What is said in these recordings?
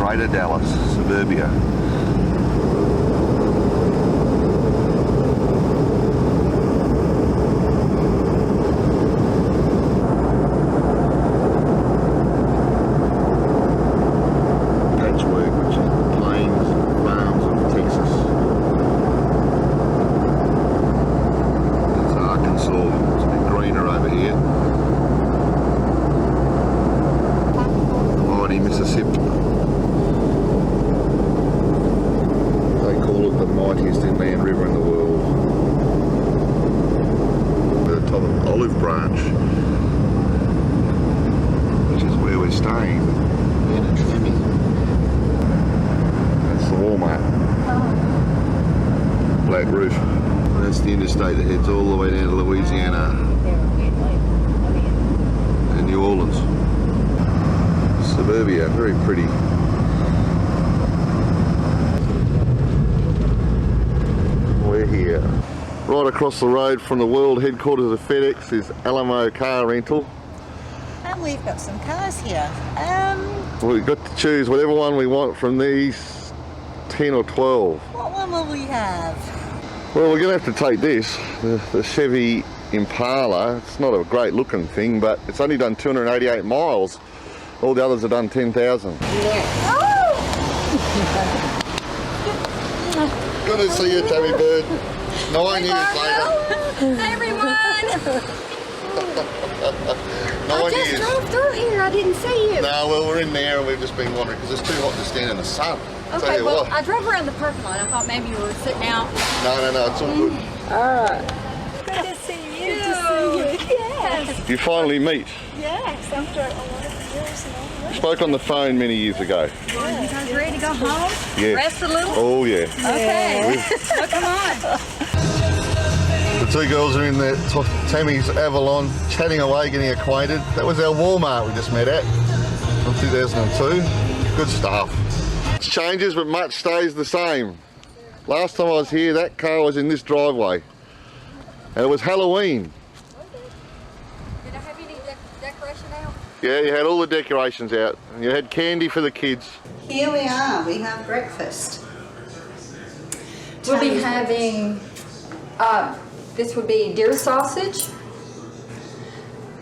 Greater Dallas, suburbia. Black roof. That's the interstate that heads all the way down to Louisiana and New Orleans. Suburbia, very pretty. We're here. Right across the road from the world headquarters of FedEx is Alamo Car Rental. And we've got some cars here. We've got to choose whatever one we want from these 10 or 12. What one will we have? Well, we're going to have to take this, the Chevy Impala. It's not a great looking thing, but it's only done 288 miles. All the others have done 10,000. Yeah. Oh! Good to see you, Tammy Bird. 9 years later. Hey everyone! 9 I just years. drove through here, I didn't see you. No, well, we're in there and we've just been wandering because it's too hot to stand in the sun. Okay, well, I drove around the parking lot. I thought maybe you were sitting out. No, it's all good. Alright. Good to see you. Good to see you. Yes. You finally meet. Yes, after a lot of years now. Spoke on the phone many years ago. You guys ready to go home? Yeah. Rest a little? Oh, yeah. Okay. Well, come on. The two girls are in there, Tammy's Avalon, chatting away, getting acquainted. That was our Walmart we just met at from 2002. Good stuff. Changes, but much stays the same. Last time I was here, that car was in this driveway, and it was Halloween. Did I have any decoration out? Yeah, you had all the decorations out. You had candy for the kids. Here we are. We have breakfast. We'll be having, this would be deer sausage.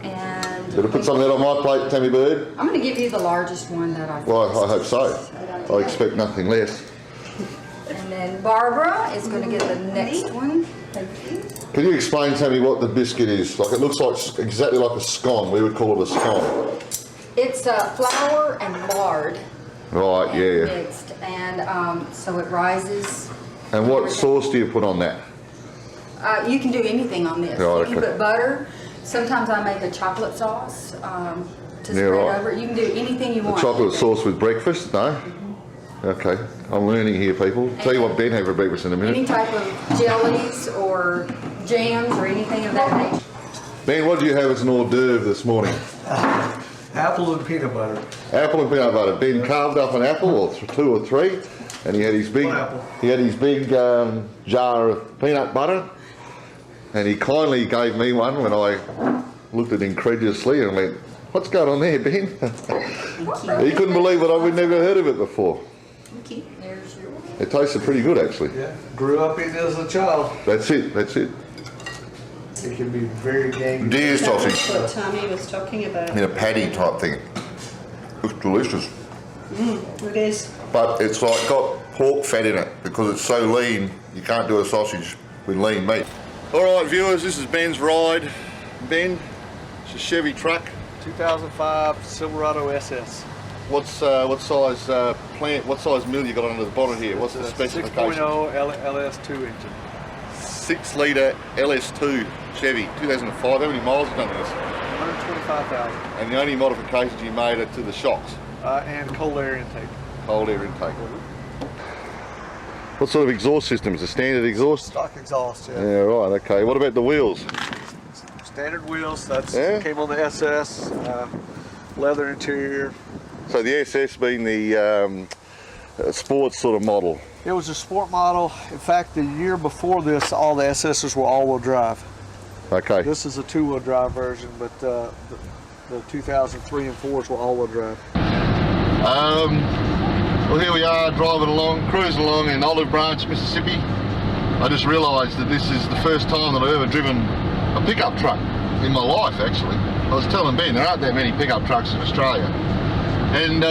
And Did I put some of that on my plate, Tammy Bird? I'm going to give you the largest one that I Well, I hope so. I expect nothing less. And then Barbara is going to get the next one. Can you explain, Tammy, what the biscuit is? Like, it looks like exactly like a scone. We would call it a scone. It's flour and lard. Right, yeah. Mixed, and so it rises. And what sauce do you put on that? You can do anything on this. Right, You can put butter. Sometimes I make a chocolate sauce to spread over. You can do anything you want. Chocolate sauce with breakfast? No? Okay, I'm learning here, people. Tell you what Ben had for breakfast in a minute. Any type of jellies or jams or anything of that nature. Ben, what did you have as an hors d'oeuvre this morning? Apple and peanut butter. Apple and peanut butter. Ben carved up an apple, or 2 or 3, and he had his big, jar of peanut butter, and he kindly gave me one when I looked at it incredulously and went, "What's going on there, Ben?" He couldn't believe it. I'd never heard of it before. There's your one. It tasted pretty good, actually. Yeah, grew up eating as a child. That's it. It can be very gamey. Deer sausage That's what Tommy was talking about. in a patty type thing. Looks delicious. It is. But it's like got pork fat in it because it's so lean. You can't do a sausage with lean meat. All right, viewers, this is Ben's ride. Ben, it's a Chevy truck. 2005 Silverado SS. What size what size mill you got under the bonnet here? What's the specification? 6.0 LS2 engine. 6-litre LS2 Chevy, 2005. How many miles have you done this? 125,000. And the only modifications you made are to the shocks. And cold air intake. Cold air intake. What sort of exhaust system? Is it standard exhaust? Stock exhaust, yeah. Yeah, right, okay. What about the wheels? Standard wheels, that's Yeah? came on the SS. Leather interior. So the SS being the sports sort of model. It was a sport model. In fact, the year before this, all the SSs were all-wheel drive. Okay. This is a two-wheel drive version, but the 2003 and 4s were all-wheel drive. Well, here we are driving along, cruising along in Olive Branch, Mississippi. I just realised that this is the first time that I've ever driven a pickup truck in my life, actually. I was telling Ben, there aren't that many pickup trucks in Australia. And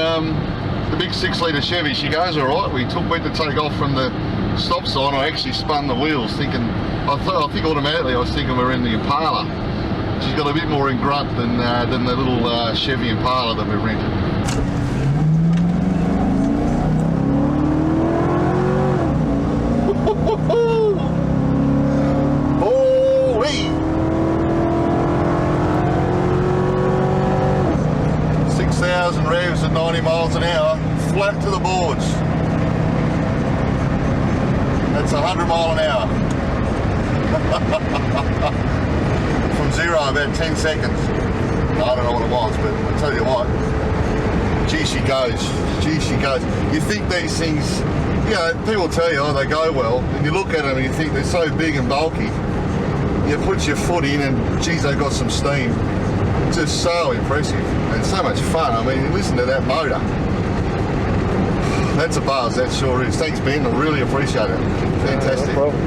the big 6-litre Chevy, she goes all right. We went to take off from the stop sign. I actually spun the wheels thinking, I think automatically I was thinking we're in the Impala. She's got a bit more in grunt than the little Chevy Impala that we rented. Holy! 6,000 revs at 90 miles an hour, flat to the boards. That's 100 mile an hour. From 0 about 10 seconds. I don't know what it was, but I'll tell you what. Gee, she goes. Gee, she goes. You think these things, you know, people tell you, oh, they go well, and you look at them and you think they're so big and bulky. You put your foot in and, geez, they've got some steam. It's just so impressive and so much fun. I mean, listen to that motor. That's a buzz, that sure is. Thanks, Ben. I really appreciate it. Fantastic. No problem.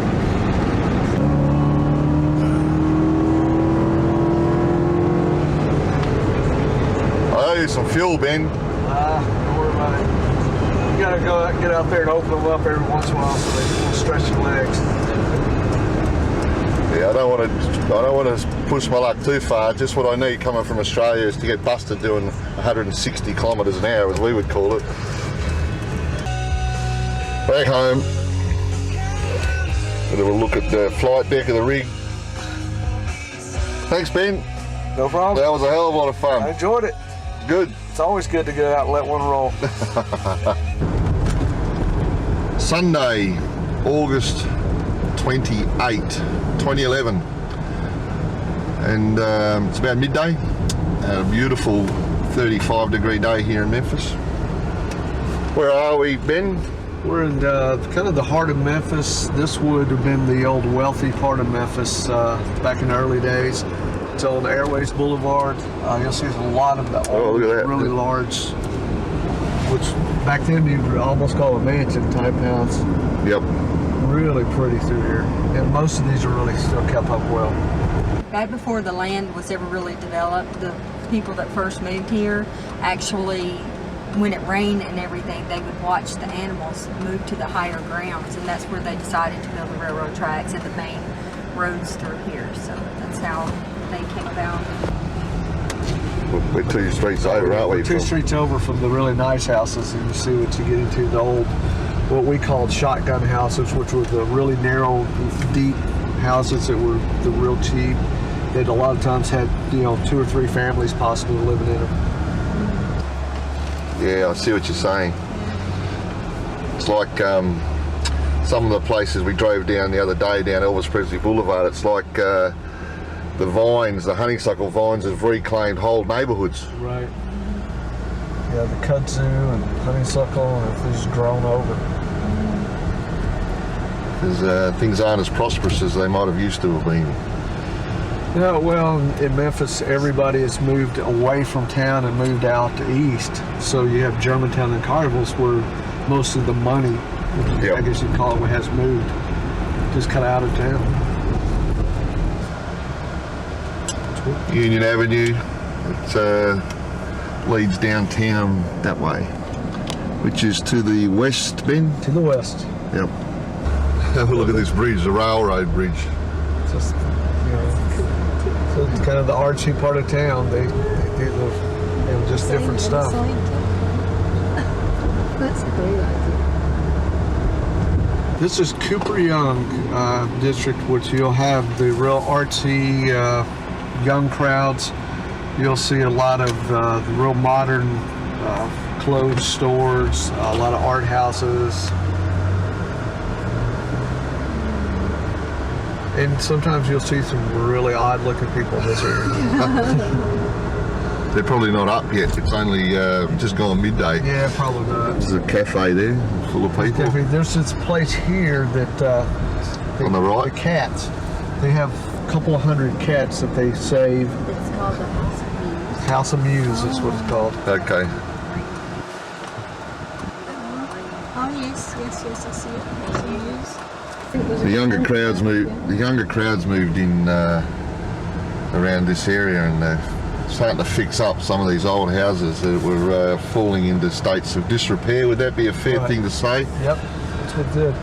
I owe you some fuel, Ben. Don't worry about it. You gotta get out there and open them up every once in a while so they can stretch your legs. Yeah, I don't want to push my luck too far. Just what I need coming from Australia is to get busted doing 160 kilometres an hour, as we would call it. Back home. We'll have a look at the flight deck of the rig. Thanks, Ben. No problem. That was a hell of a lot of fun. I enjoyed it. Good. It's always good to get out and let one roll. Sunday, August 28, 2011. And it's about midday. A beautiful 35-degree day here in Memphis. Where are we, Ben? We're in kind of the heart of Memphis. This would have been the old wealthy part of Memphis back in the early days. It's on Airways Boulevard. You'll see a lot of the old, look at that. really large, which back then you'd almost call a mansion type house. Yep. Really pretty through here. And most of these are really still kept up well. Back before the land was ever really developed, the people that first moved here actually, when it rained and everything, they would watch the animals move to the higher grounds, and that's where they decided to build the railroad tracks and the main roads through here. So that's how they came about. We're 2 streets over, aren't we? We're 2 streets over from the really nice houses, and you see what you get into, the old, what we called shotgun houses, which were the really narrow, deep houses that were the real cheap. That a lot of times had, 2 or 3 families possibly living in them. Yeah, I see what you're saying. It's like some of the places we drove down the other day down Elvis Presley Boulevard. It's like the vines, the honeysuckle vines have reclaimed whole neighbourhoods. Right. Yeah, the kudzu and honeysuckle, and it's just grown over. Because things aren't as prosperous as they might have used to have been. Yeah, well, in Memphis, everybody has moved away from town and moved out east. So you have Germantown and Carnival's where most of the money, I guess you'd call it, has moved. Just kind of out of town. Union Avenue, it leads downtown that way, which is to the west, Ben? To the west. Yep. Have a look at this bridge, the railroad bridge. Just, so it's kind of the artsy part of town. They do just different stuff. That's a great idea. This is Cooper Young district, which you'll have the real artsy young crowds. You'll see a lot of the real modern clothes stores, a lot of art houses. And sometimes you'll see some really odd looking people in this area. They're probably not up yet. It's only just gone midday. Yeah, probably not. There's a cafe there full of people. Definitely. There's this place here that On the right? the cats. They have a couple of hundred cats that they save. It's called the House of Muse. House of Muse is what it's called. Okay. Yes, yes, I see it. It's in use. The younger crowds moved. The younger crowds moved in around this area, and they're starting to fix up some of these old houses that were falling into states of disrepair. Would that be a fair thing to say? Yep, that's what it did.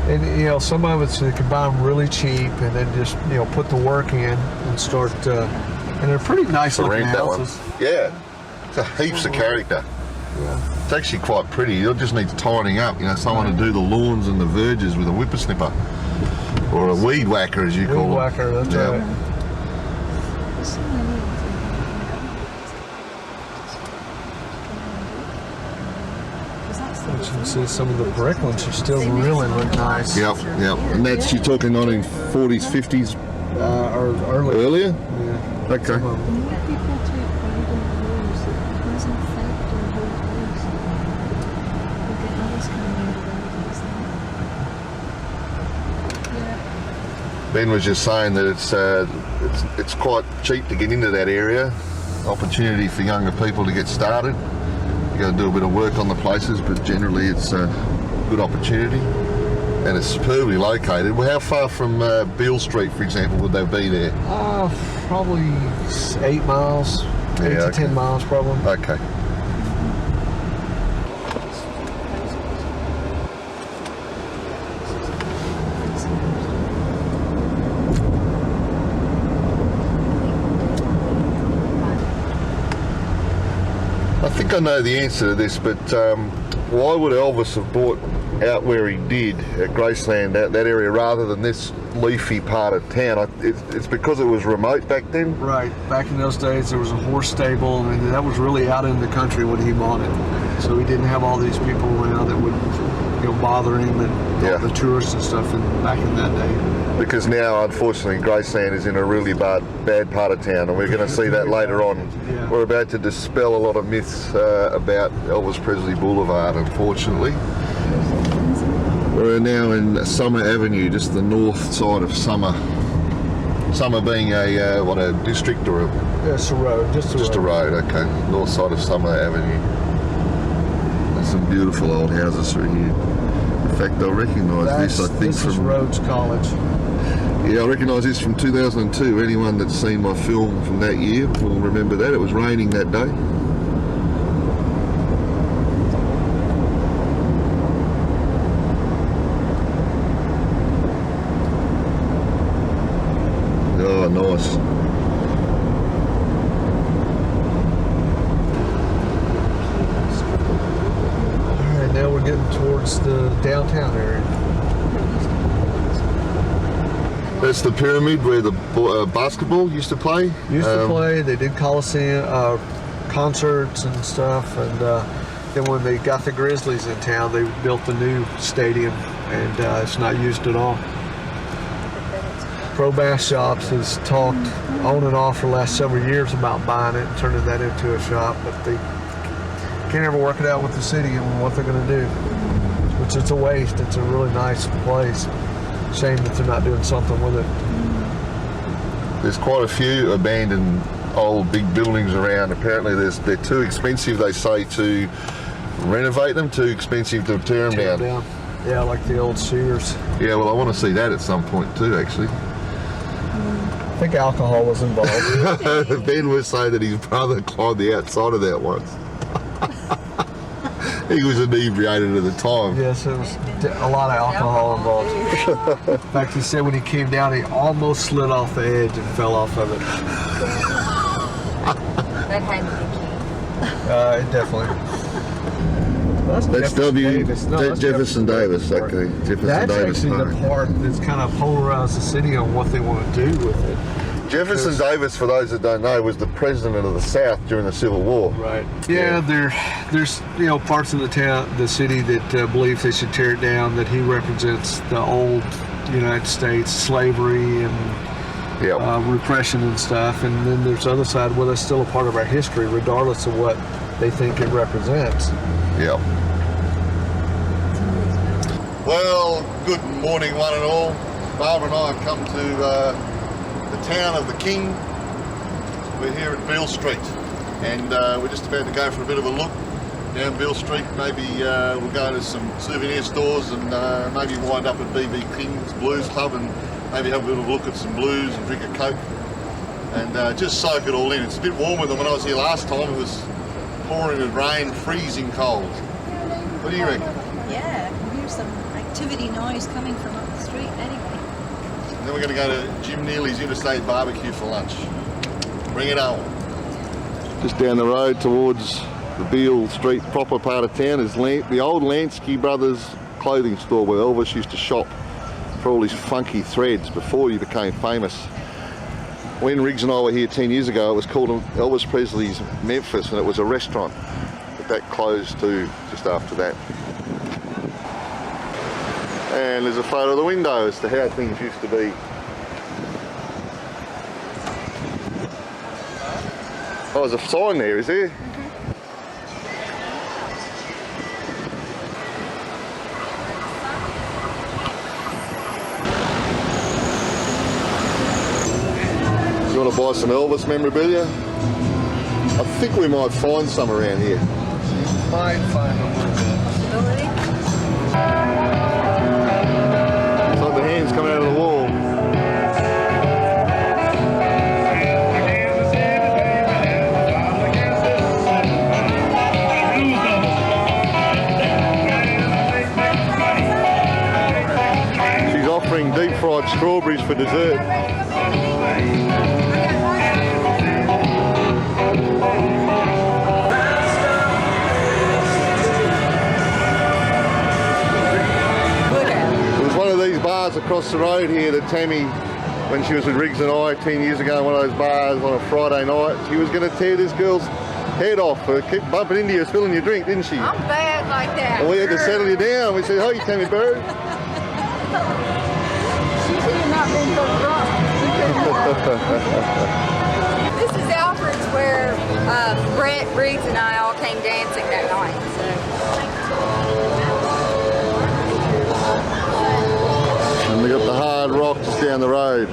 And you know, some of it's they can buy them really cheap, and then just put the work in and start. And they're pretty nice looking Rent that one. houses. Yeah, it's a heaps of character. Yeah. It's actually quite pretty. You'll just need tidying up. Someone to do the lawns and the verges with a whippersnipper or a weed whacker, as you call it. Weed whacker, that's right. There's so many of them. But you can see some of the brick ones are still really look nice. Yep. And that's, you're talking 1940s, 50s, Or early. earlier? Yeah. Okay. Some of them. More people take pride in homes. It doesn't affect their whole place. We get others coming into the Yeah. Ben was just saying that it's quite cheap to get into that area. Opportunity for younger people to get started. You got to do a bit of work on the places, but generally it's a good opportunity, and it's superbly located. Well, how far from Beale Street, for example, would they be there? Probably 8 miles, 8 to 10 miles, probably. Okay. I think I know the answer to this, but why would Elvis have bought out where he did at Graceland, that area, rather than this leafy part of town? It's because it was remote back then? Right. Back in those days, there was a horse stable, and that was really out in the country when he bought it. So he didn't have all these people around that would bother him and all the tourists and stuff back in that day. Because now, unfortunately, Graceland is in a really bad part of town, and we're going to see that later on. Yeah. We're about to dispel a lot of myths about Elvis Presley Boulevard, unfortunately. We're now in Summer Avenue, just the north side of Summer. Summer being a district or a... Yeah, it's a road, just a road, okay. North side of Summer Avenue. There's some beautiful old houses through here. In fact, I recognise this, I think, this is from... Rhodes College. Yeah, I recognise this from 2002. Anyone that's seen my film from that year will remember that. It was raining that day. Oh, nice. All right, now we're getting towards the downtown area. That's the pyramid where the basketball used to play. Used to play. They did Coliseum concerts and stuff, and then when they got the Grizzlies in town, they built the new stadium, and it's not used at all. Pro Bass Shops has talked on and off for the last several years about buying it and turning that into a shop, but they can't ever work it out with the city and what they're going to do, which is a waste. It's a really nice place. Shame that they're not doing something with it. There's quite a few abandoned old big buildings around. Apparently they're too expensive, they say, to renovate them, too expensive to tear them down. Yeah, like the old Sears. Yeah, well, I want to see that at some point too, actually. I think alcohol was involved. Ben was saying that his brother climbed the outside of that once. He was inebriated at the time. Yes, it was a lot of alcohol involved. In fact, he said when he came down, he almost slid off the edge and fell off of it. That had to be key. Definitely. That's Jefferson Davis. Okay, Jefferson that's Davis. actually the part that's kind of polarized the city on what they want to do with it. Jefferson Davis, for those that don't know, was the president of the South during the Civil War. Right. Yeah, there's parts of the city that believe they should tear it down. That he represents the old United States slavery and repression and stuff. And then there's the other side, well, that's still a part of our history, regardless of what they think it represents. Yeah. Well, good morning, one and all. Barbara and I have come to the town of the King. We're here at Beale Street, and we're just about to go for a bit of a look down Beale Street. Maybe we'll go to some souvenir stores and maybe wind up at BB King's Blues Club and maybe have a little look at some blues and drink a Coke and just soak it all in. It's a bit warmer than when I was here last time. It was pouring with rain, freezing cold. What do you reckon? Yeah, I can hear some activity noise coming from up the street anyway. And then we're going to go to Jim Neely's Interstate Barbecue for lunch. Bring it on. Just down the road towards the Beale Street proper part of town is the old Lansky Brothers clothing store where Elvis used to shop for all his funky threads before he became famous. When Riggs and I were here 10 years ago, it was called Elvis Presley's Memphis, and it was a restaurant, but that closed too just after that. And there's a photo of the window as to how things used to be. Oh, there's a sign there, is there? You want to buy some Elvis memorabilia? I think we might find some around here. Might find a little bit. It's like the hands coming out of the wall. She's offering deep fried strawberries for dessert. Bars across the road here that Tammy, when she was with Riggs and I 10 years ago, one of those bars on a Friday night, she was going to tear this girl's head off for keep bumping into you, spilling your drink, didn't she? I'm bad like that. And we had to settle you down. We said, "Hey, Tammy Bird." She should have not been so drunk. This is Alfred's where Brett, Riggs, and I all came dancing that night. And we got the Hard Rock just down the road.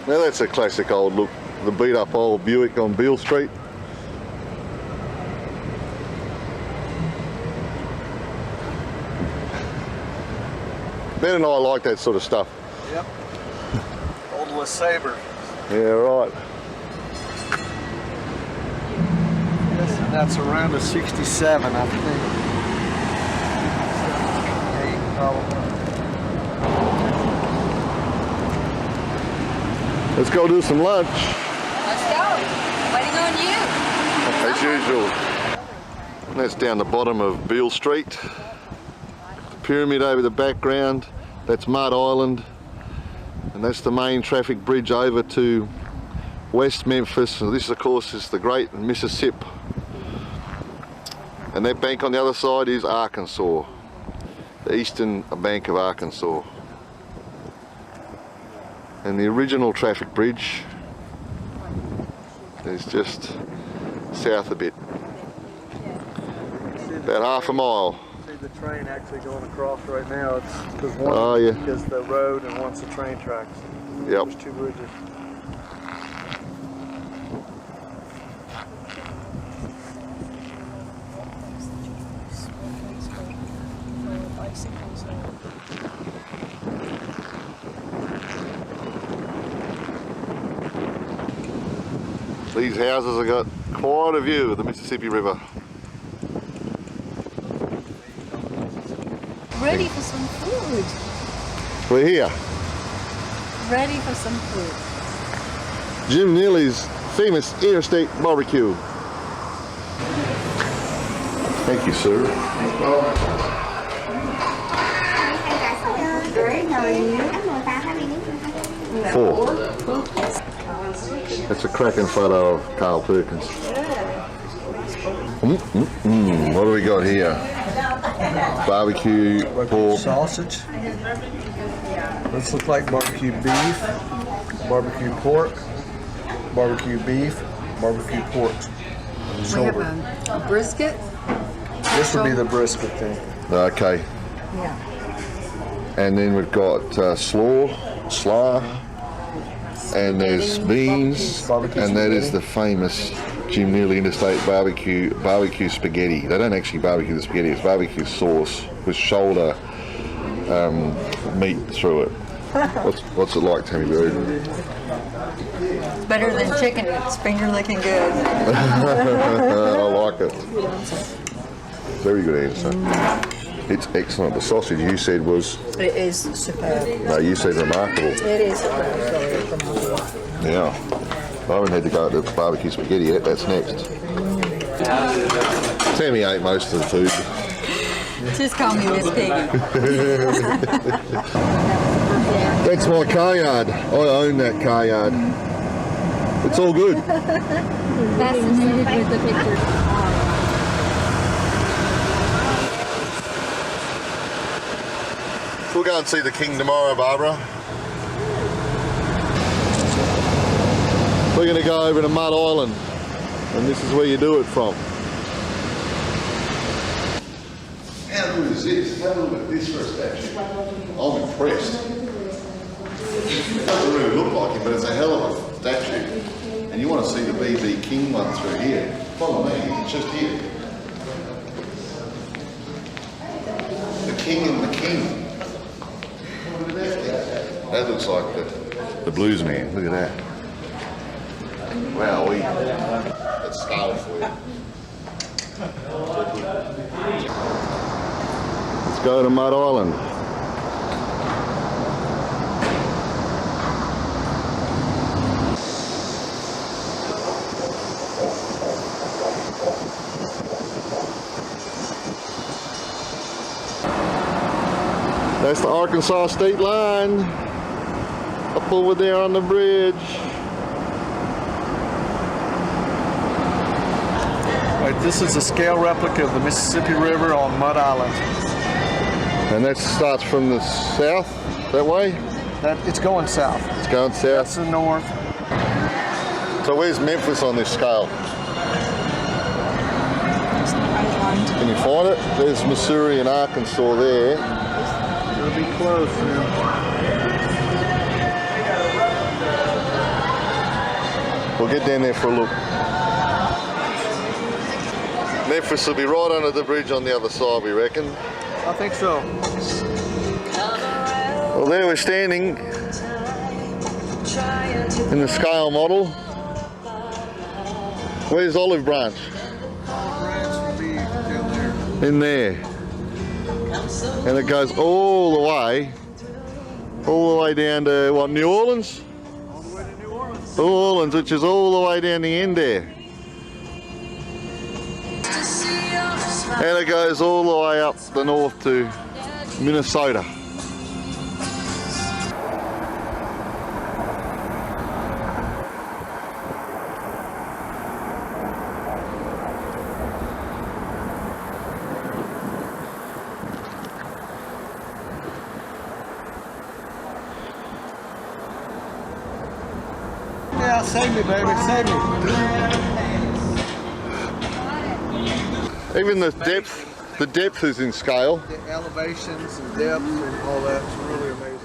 Now that's a classic old look, the beat up old Buick on Beale Street. Ben and I like that sort of stuff. Yep. Old LeSabre. Yeah, right. Yes, and that's around a 67, I think. Let's go do some lunch. Let's go. Waiting on you. As usual. And that's down the bottom of Beale Street. The pyramid over the background. That's Mud Island. And that's the main traffic bridge over to West Memphis. And this, of course, is the Great Mississippi. And that bank on the other side is Arkansas. The eastern bank of Arkansas. And the original traffic bridge is just south a bit. About half a mile. See the train actually going across right now. It's because one is the road and one's the train tracks. Yep. There's two bridges. These houses have got quite a view of the Mississippi River. Ready for some food. We're here. Ready for some food. Jim Neely's famous interstate barbecue. Thank you, sir. Great, how are you? 4. That's a cracking photo of Carl Perkins. What do we got here? Barbecue pork. Sausage. This looks like barbecue beef, barbecue pork, barbecue beef, barbecue pork. We have a brisket. This would be the brisket thing. Okay. Yeah. And then we've got slaw, and there's beans, and that is the famous Jim Neely Interstate barbecue spaghetti. They don't actually barbecue the spaghetti, it's barbecue sauce with shoulder meat through it. What's it like, Tammy Bird? Better than chicken. It's finger licking good. I like it. Very good answer. It's excellent. The sausage you said was... It is superb. No, you said remarkable. It is superb. Yeah. I haven't had to go to the barbecue spaghetti yet. That's next. Tammy ate most of the food. Just call me Miss Piggy. That's my car yard. I own that car yard. It's all good. Fascinated with the picture. We'll go and see the King tomorrow, Barbara. We're going to go over to Mud Island, and this is where you do it from. How good is this? Have a look at this for a statue. I'm impressed. It doesn't really look like it, but it's a hell of a statue. And you want to see the BB King one through here. Follow me, it's just here. The King and the King. Look at that. That looks like the blues man. Look at that. Wow, that's scale for you. Let's go to Mud Island. That's the Arkansas state line. Up over there on the bridge. Right, this is a scale replica of the Mississippi River on Mud Island. And that starts from the south, that way? It's going south. It's going south. That's the north. So where's Memphis on this scale? Can you find it? There's Missouri and Arkansas there. It'll be close now. We'll get down there for a look. Memphis will be right under the bridge on the other side, we reckon. I think so. Well, there we're standing in the scale model. Where's Olive Branch? Branch will be down there. In there. And it goes all the way down to what, New Orleans? All the way to New Orleans. New Orleans, which is all the way down the end there. And it goes all the way up the north to Minnesota. Yeah, save me, baby, save me. Even the depth is in scale. The elevations and depths and all that's really amazing.